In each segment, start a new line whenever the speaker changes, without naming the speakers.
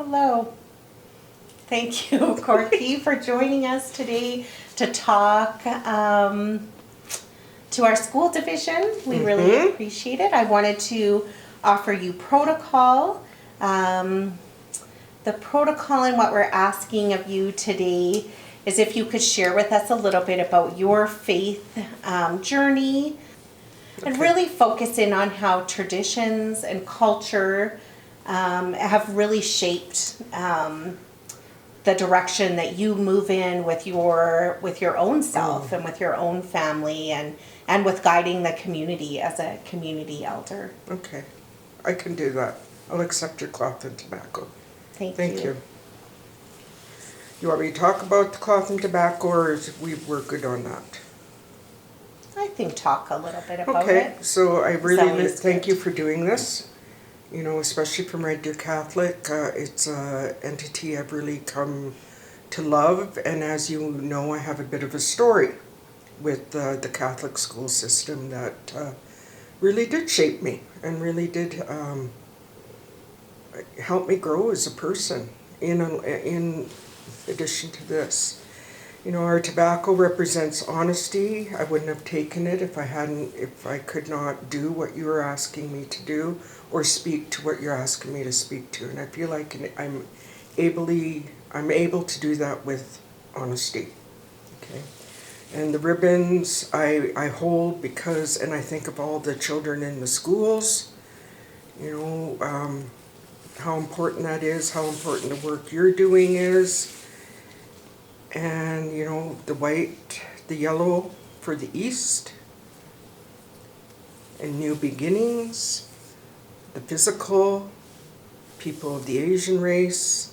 Hello. Thank you, Corky, for joining us today to talk to our school division. We really appreciate it. I wanted to offer you protocol. The protocol and what we're asking of you today is if you could share with us a little bit about your faith journey and really focus in on how traditions and culture have really shaped the direction that you move in with your own self and with your own family and with guiding the community as a community elder.
Okay, I can do that. I'll accept your cloth and tobacco.
Thank you.
You want me to talk about the cloth and tobacco, or we're good on that?
I think talk a little bit about
Okay,
it.
so I really
always
thank
good.
you for doing this. You know, especially from Red Deer Catholic, it's an entity I've really come to love, and as you know, I have a bit of a story with the Catholic school system that really did shape me and really did help me grow as a person in addition to this. You know, our tobacco represents honesty. I wouldn't have taken it if I could not do what you were asking me to do or speak to what you're asking me to speak to. And I feel like I'm able to do that with honesty. Okay. And the ribbons I hold because, and I think of all the children in the schools, you know, how important that is, how important the work you're doing is. And, you know, the white, the yellow for the East and new beginnings, the physical, people of the Asian race,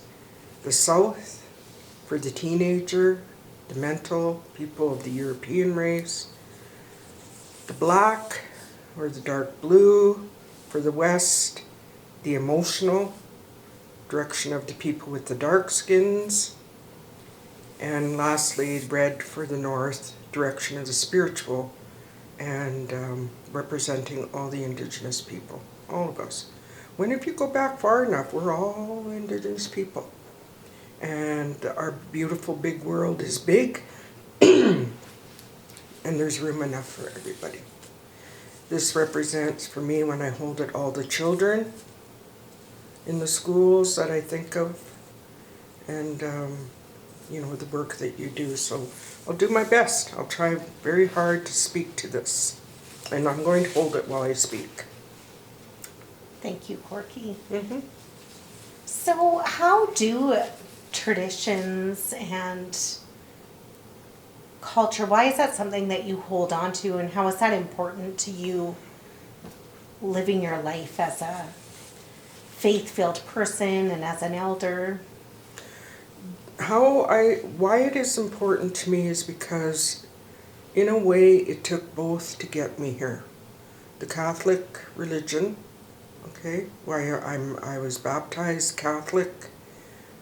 the South for the teenager, the mental, people of the European race, the black or the dark blue for the West, the emotional, direction of the people with the dark skins, and lastly, red for the North, direction of the spiritual, and representing all the Indigenous people, all of us. When if you go back far enough, we're all Indigenous people. And our beautiful big world is big, and there's room enough for everybody. This represents, for me, when I hold it, all the children in the schools that I think of, and you know, the work that you do. So I'll do my best. I'll try very hard to speak to this, and I'm going to hold it while I speak.
Thank you, Corky.
Mm-hmm.
So how do traditions and culture, why is that something that you hold on to, and how is that important to you living your life as a faith-filled person and as an elder?
Why it is important to me is because, in a way, it took both to get me here. The Catholic religion, okay, where I was baptized Catholic,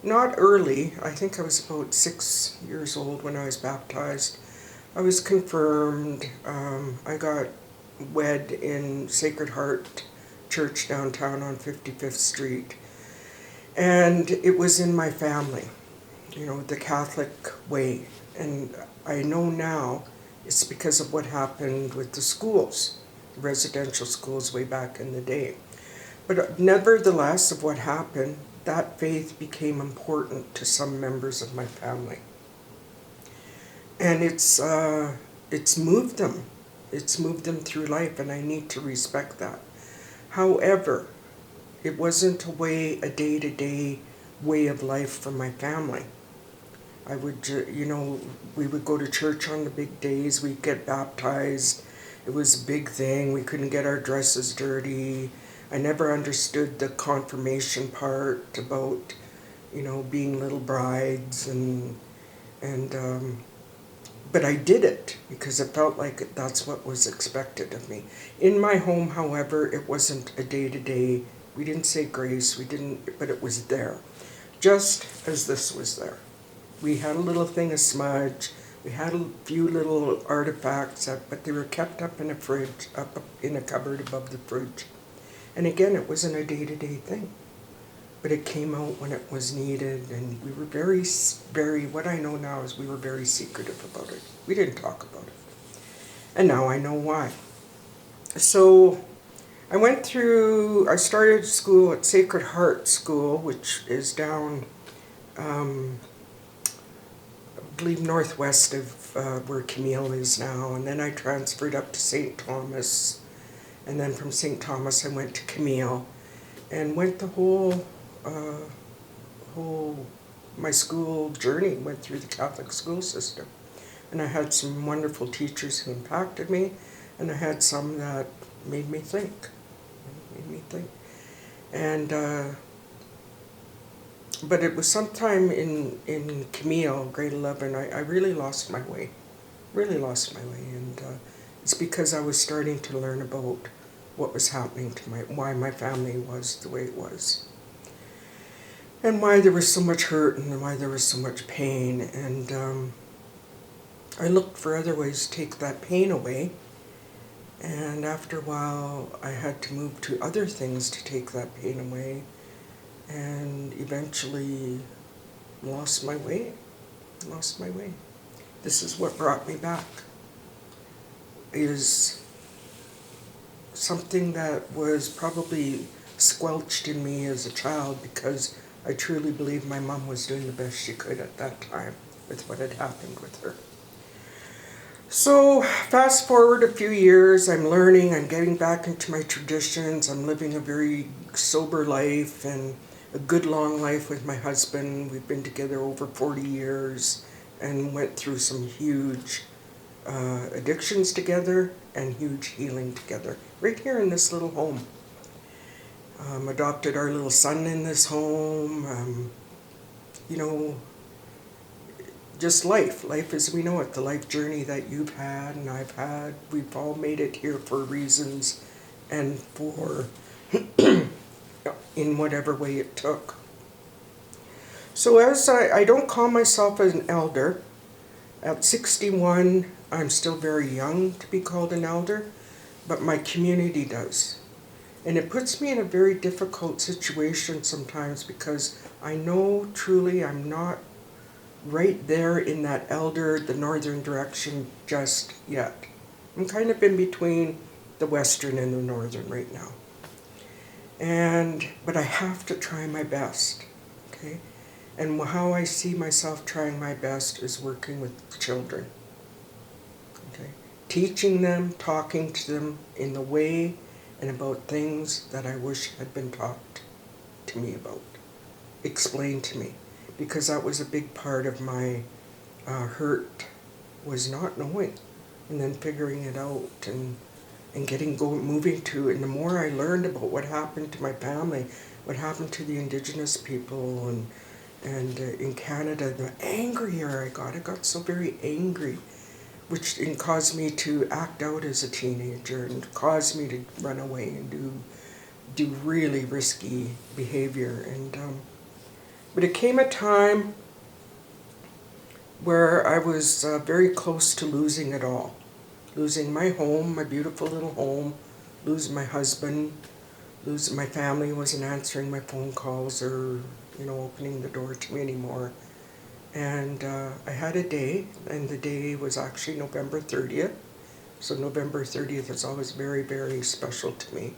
not early. I think I was about 6 years old when I was baptized. I was confirmed. I got wed in Sacred Heart Church downtown on 55th Street, and it was in my family. You know, the Catholic way. And I know now it's because of what happened with the schools, residential schools way back in the day. But nevertheless, of what happened, that faith became important to some members of my family. And it's moved them. It's moved them through life, and I need to respect that. However, it wasn't a day-to-day way of life for my family. I would, you know, we would go to church on the big days, we'd get baptized. It was a big thing. We couldn't get our dresses dirty. I never understood the confirmation part about, you know, being little brides but I did it because it felt like that's what was expected of me. In my home, however, it wasn't a day-to-day. We didn't say grace, but it was there. Just as this was there. We had a little thing of smudge. We had a few little artifacts, but they were kept up in a fridge, up in a cupboard above the fridge. And again, it wasn't a day-to-day thing. but it came out when it was needed, and we were what I know now is we were very secretive about it. We didn't talk about it. And now I know why. So I started school at Sacred Heart School, which is down, I believe northwest of where Camille is now, and then I transferred up to St. Thomas, and then from St. Thomas I went to Camille, and went the whole my school journey went through the Catholic school system. And I had some wonderful teachers who impacted me, and I had some that made me think. And but it was sometime in Camille, grade 11, I really lost my way. And it's because I was starting to learn about what was happening to why my family was the way it was. And why there was so much hurt and why there was so much pain. And I looked for other ways to take that pain away. And after a while, I had to move to other things to take that pain away. And eventually lost my way. This is what brought me back. Is something that was probably squelched in me as a child, because I truly believe my mom was doing the best she could at that time with what had happened with her. So fast forward a few years, I'm learning, I'm getting back into my traditions, I'm living a very sober life and a good long life with my husband. We've been together over 40 years and went through some huge addictions together and huge healing together, right here in this little home. Adopted our little son in this home, just life as we know it, the life journey that you've had and I've had. We've all made it here for reasons and for in whatever way it took. So as I don't call myself an elder. At 61, I'm still very young to be called an elder, but my community does. And it puts me in a very difficult situation sometimes, because I know truly I'm not right there in that elder, the northern direction just yet. I'm kind of in between the western and the northern right now. But I have to try my best, okay? And how I see myself trying my best is working with children, okay? Teaching them, talking to them in the way and about things that I wish had been taught to me about, explained to me. Because that was a big part of my hurt, was not knowing and then figuring it out and moving to it. And the more I learned about what happened to my family, what happened to the Indigenous people and in Canada, the angrier I got so very angry, which caused me to act out as a teenager and caused me to run away and do really risky behavior. But it came a time where I was very close to losing it all. Losing my home, my beautiful little home, losing my husband, losing my family, wasn't answering my phone calls or, opening the door to me anymore. And I had a day, and the day was actually November 30th. So November 30th is always very, very special to me.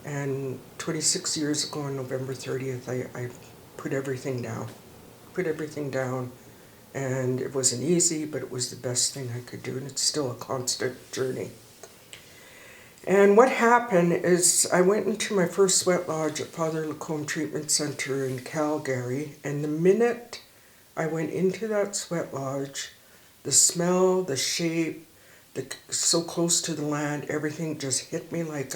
And 26 years ago on November 30th, I put everything down, and it wasn't easy, but it was the best thing I could do, and it's still a constant journey. And what happened is I went into my first sweat lodge at Father Lacombe Treatment Center in Calgary, and the minute I went into that sweat lodge, the smell, the shape, so close to the land, everything just hit me like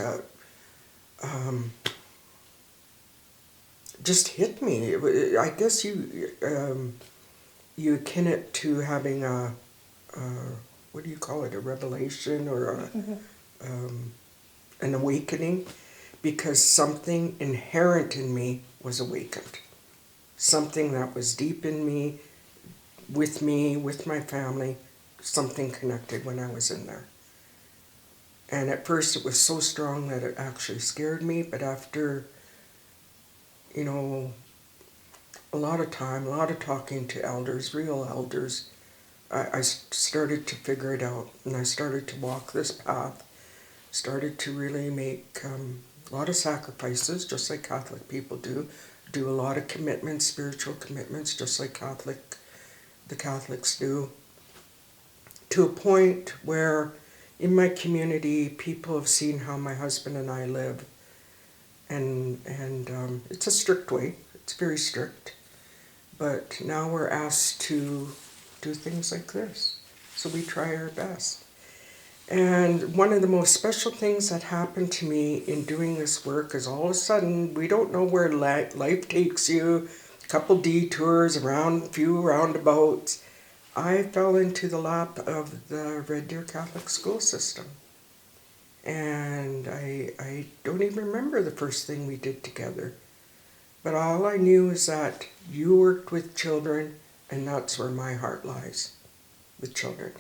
just hit me. I guess you akin it to having a what do you call it, a revelation or an awakening, because something inherent in me was awakened. Something that was deep in me, with my family, something connected when I was in there. And at first it was so strong that it actually scared me, but after you know, a lot of time, a lot of talking to elders, real elders, I started to figure it out, and I started to walk this path, started to really make a lot of sacrifices, just like Catholic people do a lot of commitments, spiritual commitments, just like the Catholics do, to a point where in my community people have seen how my husband and I live, and it's a strict way, it's very strict, but now we're asked to do things like this, so we try our best. And one of the most special things that happened to me in doing this work is all of a sudden, we don't know where life takes you, a couple detours, around, a few roundabouts. I fell into the lap of the Red Deer Catholic school system. And I don't even remember the first thing we did together. But all I knew is that you worked with children, and that's where my heart lies, with children.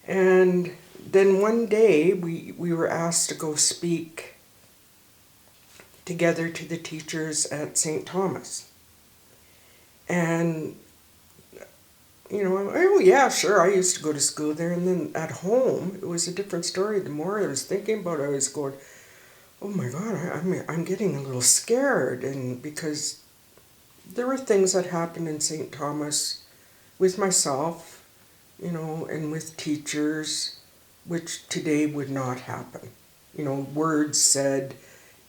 And then one day we were asked to go speak together to the teachers at St. Thomas. And, you know, oh yeah, sure, I used to go to school there. And then at home, it was a different story. The more I was thinking about it, I was going, oh my God, I'm getting a little scared. And because there were things that happened in St. Thomas with myself, you know, and with teachers, which today would not happen. You know, words said,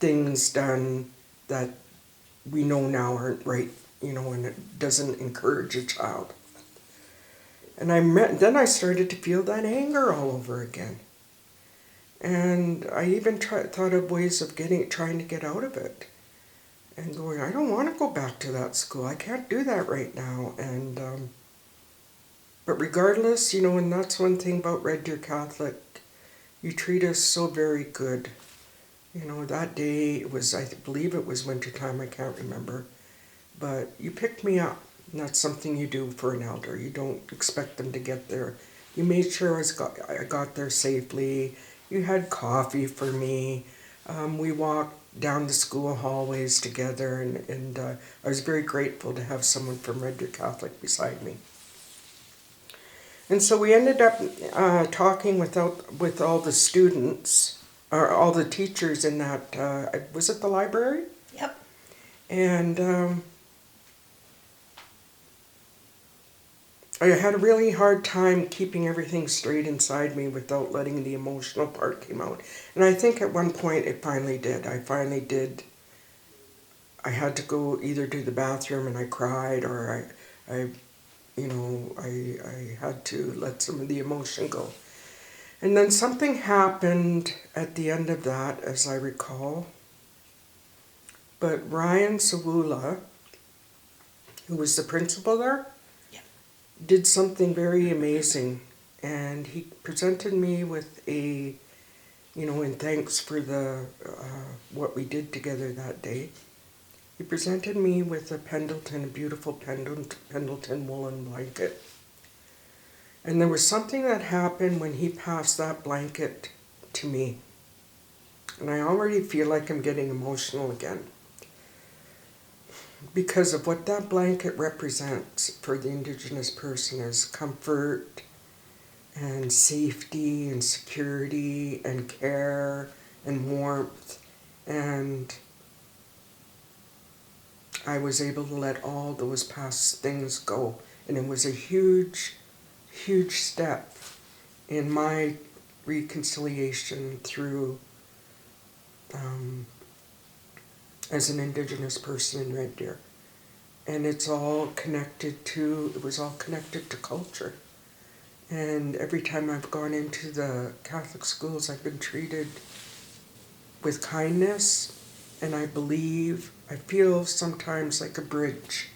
things done that we know now aren't right, you know, and it doesn't encourage a child. And then I started to feel that anger all over again. And I even thought of ways of trying to get out of it. And going, I don't want to go back to that school. I can't do that right now. And but regardless, you know, and that's one thing about Red Deer Catholic, you treat us so very good. You know, that day, it was, I believe it was wintertime, I can't remember, but you picked me up, and that's something you do for an elder. You don't expect them to get there. You made sure I got there safely. You had coffee for me. We walked down the school hallways together, and I was very grateful to have someone from Red Deer Catholic beside me. And so we ended up talking with all the students, or all the teachers in that, was it the library?
Yep.
And I had a really hard time keeping everything straight inside me without letting the emotional part come out. And I think at one point it finally did. I had to go either to the bathroom and I cried, or I had to let some of the emotion go. And then something happened at the end of that, as I recall. But Ryan Sawula, who was the principal there, did something very amazing. And he presented me with in thanks for the what we did together that day. He presented me with a beautiful Pendleton woolen blanket. And there was something that happened when he passed that blanket to me. And I already feel like I'm getting emotional again, because of what that blanket represents for the Indigenous person as comfort and safety and security and care and warmth. And I was able to let all those past things go. And it was a huge, huge step in my reconciliation through, as an Indigenous person in Red Deer. And it was all connected to culture. And every time I've gone into the Catholic schools, I've been treated with kindness, and I feel sometimes like a bridge.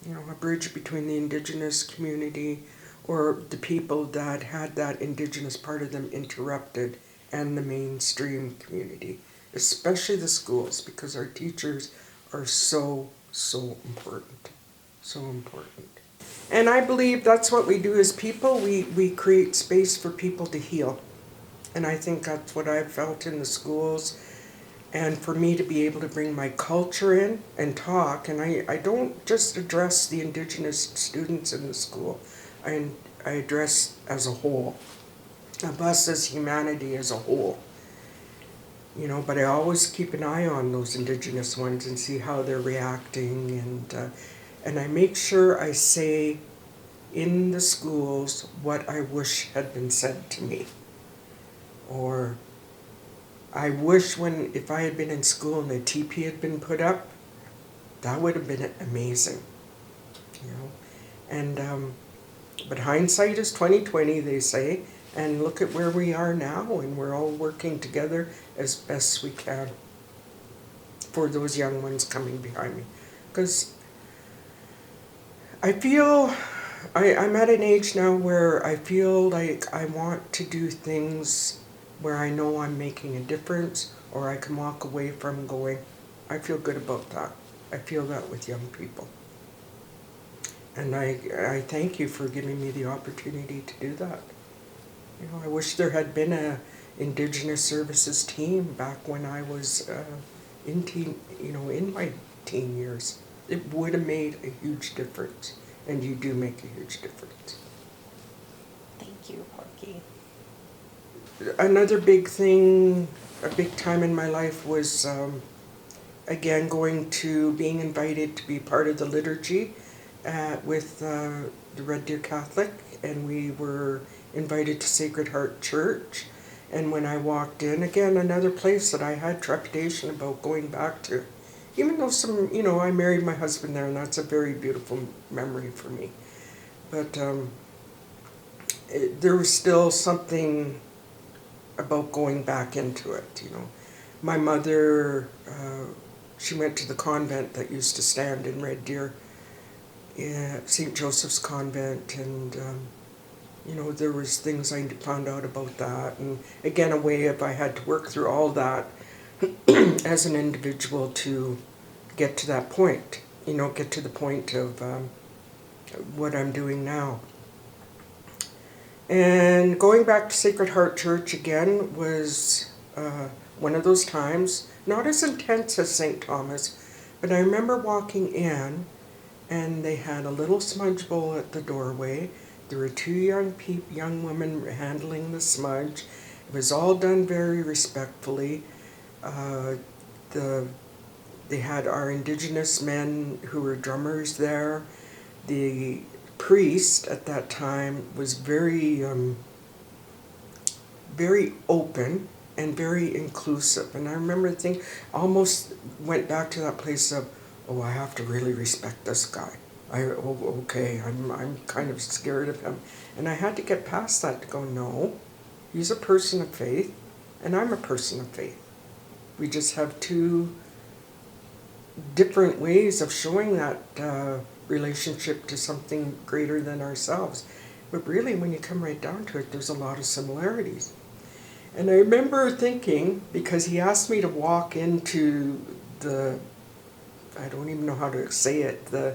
You know, a bridge between the Indigenous community, or the people that had that Indigenous part of them interrupted, and the mainstream community, especially the schools, because our teachers are so important, so important. And I believe that's what we do as people. We create space for people to heal. And I think that's what I've felt in the schools. And for me to be able to bring my culture in and talk, and I don't just address the Indigenous students in the school, I address as a whole, of us as humanity as a whole. You know, but I always keep an eye on those Indigenous ones and see how they're reacting, and I make sure I say in the schools what I wish had been said to me. Or I wish if I had been in school and the teepee had been put up, that would have been amazing, you know. And but hindsight is 20/20, they say, and look at where we are now, and we're all working together as best we can for those young ones coming behind me. Because I feel I'm at an age now where I feel like I want to do things where I know I'm making a difference, or I can walk away from going, I feel good about that. I feel that with young people. And I thank you for giving me the opportunity to do that. You know, I wish there had been a Indigenous Services team back when I was in my teen years. It would have made a huge difference, and you do make a huge difference.
Thank you, Corky.
Another big thing, a big time in my life was, again, being invited to be part of the liturgy with the Red Deer Catholic, and we were invited to Sacred Heart Church. And when I walked in, again, another place that I had trepidation about going back to, even though I married my husband there, and that's a very beautiful memory for me. But there was still something about going back into it, you know. My mother, she went to the convent that used to stand in Red Deer, St. Joseph's Convent, and there was things I found out about that, and again, a way if I had to work through all that as an individual to get to that point, get to the point of what I'm doing now. And going back to Sacred Heart Church again was one of those times, not as intense as St. Thomas, but I remember walking in, and they had a little smudge bowl at the doorway. There were two young women handling the smudge. It was all done very respectfully. They had our Indigenous men who were drummers there. The priest at that time was very open and very inclusive. And I remember thinking, almost went back to that place of, oh, I have to really respect this guy. I'm kind of scared of him. And I had to get past that to go, no, he's a person of faith, and I'm a person of faith. We just have two different ways of showing that relationship to something greater than ourselves. But really, when you come right down to it, there's a lot of similarities. And I remember thinking, because he asked me to walk into I don't even know how to say it, the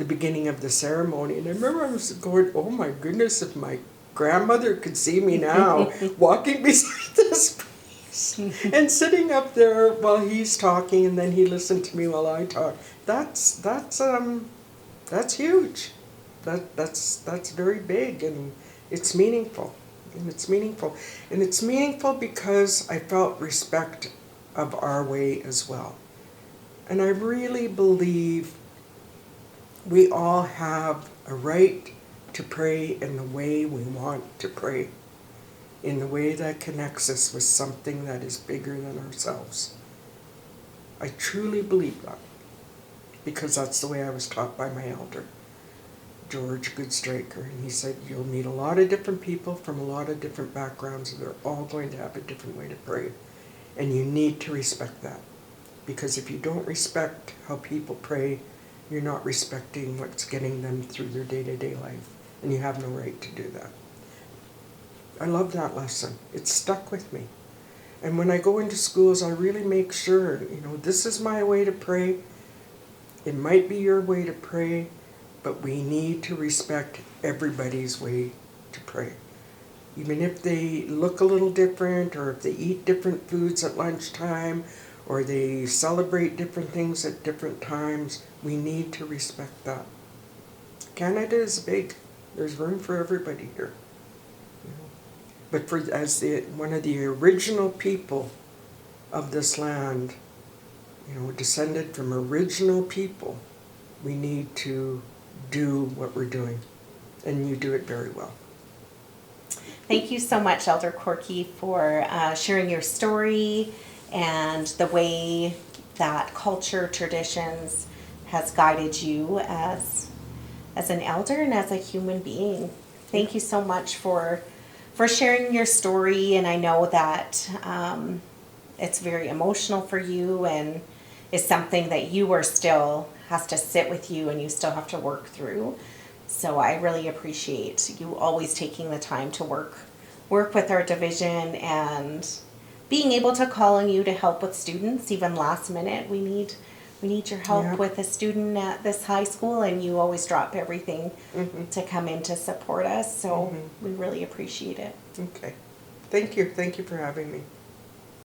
beginning of the ceremony. And I remember I was going, oh my goodness, if my grandmother could see me now walking beside this priest and sitting up there while he's talking, and then he listened to me while I talk. That's huge. That's very big, and it's meaningful. And it's meaningful because I felt respect of our way as well. And I really believe we all have a right to pray in the way we want to pray, in the way that connects us with something that is bigger than ourselves. I truly believe that, because that's the way I was taught by my elder, George Goodstraker. And he said, you'll meet a lot of different people from a lot of different backgrounds, and they're all going to have a different way to pray. And you need to respect that. Because if you don't respect how people pray, you're not respecting what's getting them through their day-to-day life. And you have no right to do that. I love that lesson. It stuck with me. And when I go into schools, I really make sure, this is my way to pray. It might be your way to pray, but we need to respect everybody's way to pray. Even if they look a little different, or if they eat different foods at lunchtime, or they celebrate different things at different times. We need to respect that. Canada is big. There's room for everybody here. But as one of the original people of this land, descended from original people, we need to do what we're doing. And you do it very well.
Thank you so much, Elder Corky, for sharing your story and the way that culture, traditions has guided you as an elder and as a human being. Thank you so much for sharing your story, and I know that it's very emotional for you and is something that you are still has to sit with you and you still have to work through. So I really appreciate you always taking the time to work with our division and being able to call on you to help with students, even last minute. We need your help with a student at this high school, and you always drop everything to come in to support us. So we really appreciate it.
Okay. Thank you. Thank you for having me.